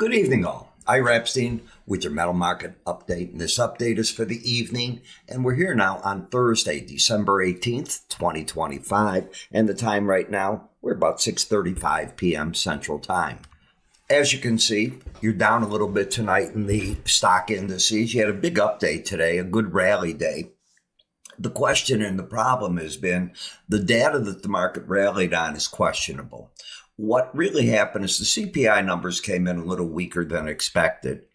Good evening, all. Ira Epstein with your metal market update. And this update is for the evening. And we're here now on Thursday, December 18th, 2025. And the time right now, we're about 6:35 p.m. Central Time. As you can see, you're down a little bit tonight in the stock indices. You had a big update today, a good rally day. The question and the problem has been the data that the market rallied on is questionable. What really happened is the CPI numbers came in a little weaker than expected.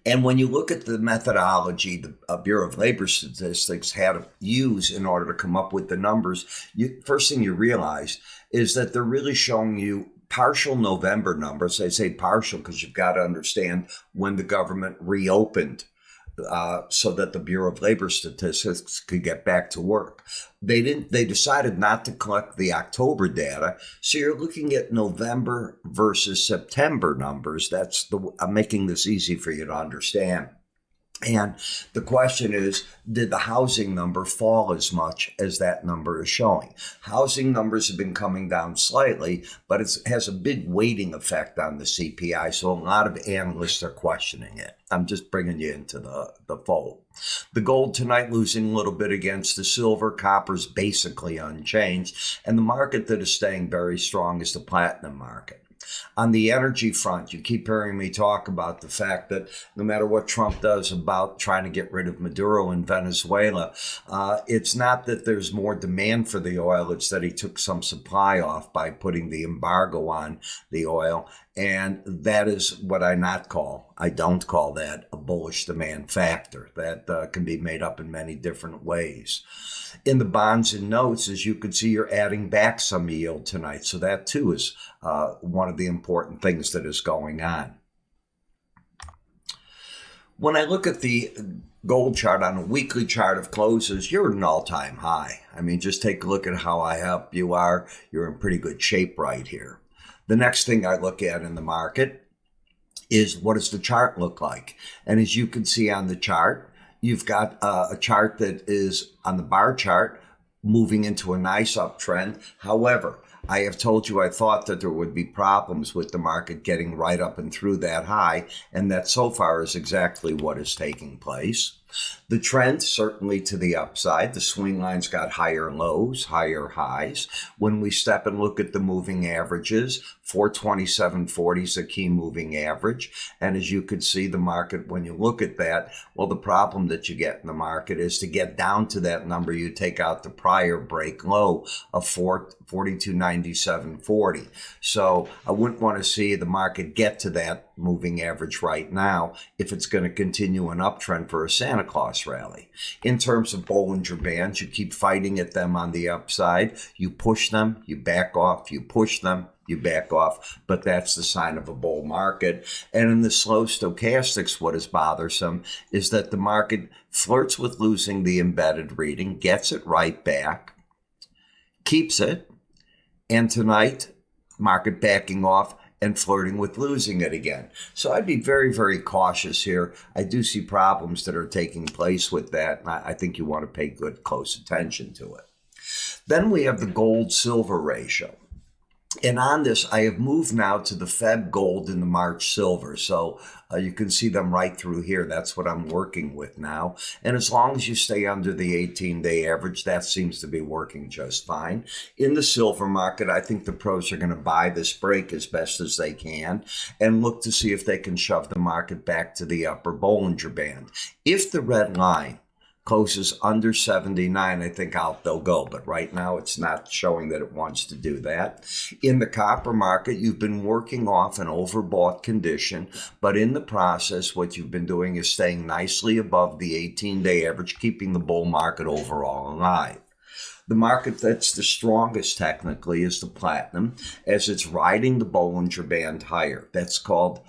And when you look at the methodology the Bureau of Labor Statistics had to use in order to come up with the numbers, first thing you realize is that they're really showing you partial November numbers. I say partial because you've got to understand when the government reopened so that the Bureau of Labor Statistics could get back to work. They decided not to collect the October data. So you're looking at November versus September numbers. I'm making this easy for you to understand. And the question is, did the housing number fall as much as that number is showing? Housing numbers have been coming down slightly, but it has a big weighting effect on the CPI. So a lot of analysts are questioning it. I'm just bringing you into the fold. The gold tonight losing a little bit against the silver. Copper's basically unchanged. And the market that is staying very strong is the platinum market. On the energy front, you keep hearing me talk about the fact that no matter what Trump does about trying to get rid of Maduro in Venezuela, it's not that there's more demand for the oil, it's that he took some supply off by putting the embargo on the oil. And that is what I don't call that a bullish demand factor. That can be made up in many different ways. In the bonds and notes, as you can see, you're adding back some yield tonight. So that too is one of the important things that is going on. When I look at the gold chart on a weekly chart of closes, you're at an all-time high. I mean, just take a look at how high up you are. You're in pretty good shape right here. The next thing I look at in the market is what does the chart look like? And as you can see on the chart, you've got a chart that is on the bar chart moving into a nice uptrend. However, I have told you I thought that there would be problems with the market getting right up and through that high, and that so far is exactly what is taking place. The trend certainly to the upside. The swing lines got higher lows, higher highs. When we step and look at the moving averages, 427.40 is a key moving average. And as you could see, the market, when you look at that, well, the problem that you get in the market is to get down to that number, you take out the prior break low of 4297.40. So I wouldn't want to see the market get to that moving average right now if it's going to continue an uptrend for a Santa Claus rally. In terms of Bollinger Bands, you keep fighting at them on the upside. You push them, you back off, you push them, you back off, but that's the sign of a bull market. And in the slow stochastics, what is bothersome is that the market flirts with losing the embedded reading, gets it right back, keeps it, and tonight, market backing off and flirting with losing it again. So I'd be very, very cautious here. I do see problems that are taking place with that, and I think you want to pay good, close attention to it. Then we have the gold-silver ratio. And on this, I have moved now to the Feb gold and the March silver. So you can see them right through here. That's what I'm working with now. And as long as you stay under the 18-day average, that seems to be working just fine. In the silver market, I think the pros are going to buy this break as best as they can and look to see if they can shove the market back to the upper Bollinger Band. If the red line closes under 79, I think they'll go. But right now, it's not showing that it wants to do that. In the copper market, you've been working off an overbought condition. But in the process, what you've been doing is staying nicely above the 18-day average, keeping the bull market overall alive. The market that's the strongest technically is the platinum, as it's riding the Bollinger Band higher. That's called,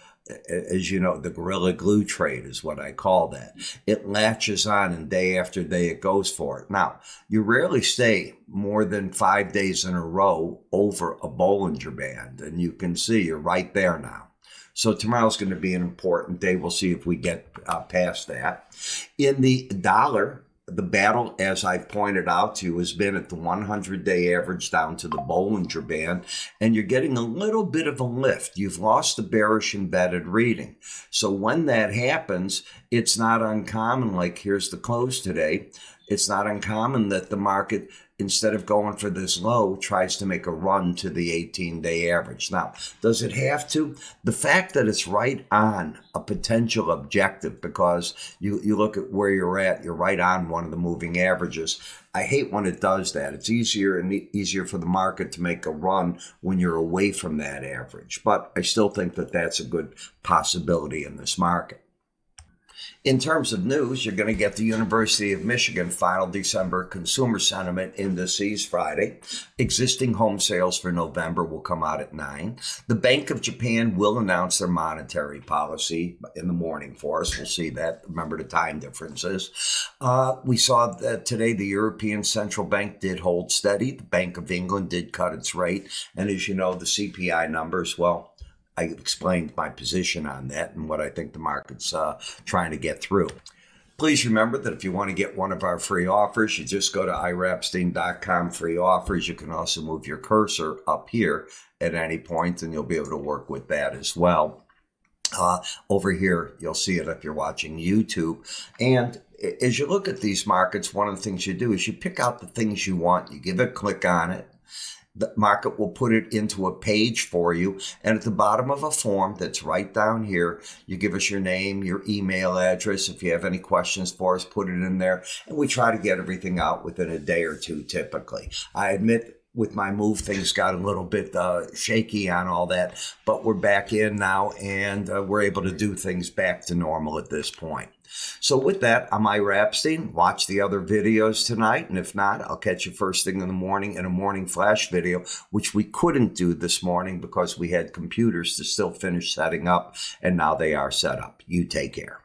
as you know, the gorilla glue trade is what I call that. It latches on and day after day it goes for it. Now, you rarely stay more than 5 days in a row over a Bollinger Band, and you can see you're right there now. So tomorrow's going to be an important day. We'll see if we get past that. In the dollar, the battle, as I've pointed out to you, has been at the 100-day average down to the Bollinger Band, and you're getting a little bit of a lift. You've lost the bearish embedded reading. So when that happens, it's not uncommon, like here's the close today, it's not uncommon that the market, instead of going for this low, tries to make a run to the 18-day average. Now, does it have to? The fact that it's right on a potential objective, because you look at where you're at, you're right on one of the moving averages. I hate when it does that. It's easier for the market to make a run when you're away from that average. But I still think that that's a good possibility in this market. In terms of news, you're going to get the University of Michigan final December consumer sentiment indices Friday. Existing home sales for November will come out at 9. The Bank of Japan will announce their monetary policy in the morning for us. We'll see that. Remember the time differences. We saw that today the European Central Bank did hold steady. The Bank of England did cut its rate. And as you know, the CPI numbers, well, I explained my position on that and what I think the market's trying to get through. Please remember that if you want to get one of our free offers, you just go to iraepstein.com, free offers. You can also move your cursor up here at any point, and you'll be able to work with that as well. Over here, you'll see it if you're watching YouTube. And as you look at these markets, one of the things you do is you pick out the things you want. You give a click on it. The market will put it into a page for you. And at the bottom of a form that's right down here, you give us your name, your email address. If you have any questions for us, put it in there. And we try to get everything out within a day or two typically. I admit with my move, things got a little bit shaky on all that, but we're back in now and we're able to do things back to normal at this point. So with that, I'm Ira Epstein. Watch the other videos tonight, and if not, I'll catch you first thing in the morning in a morning flash video, which we couldn't do this morning because we had computers to still finish setting up, and now they are set up. You take care.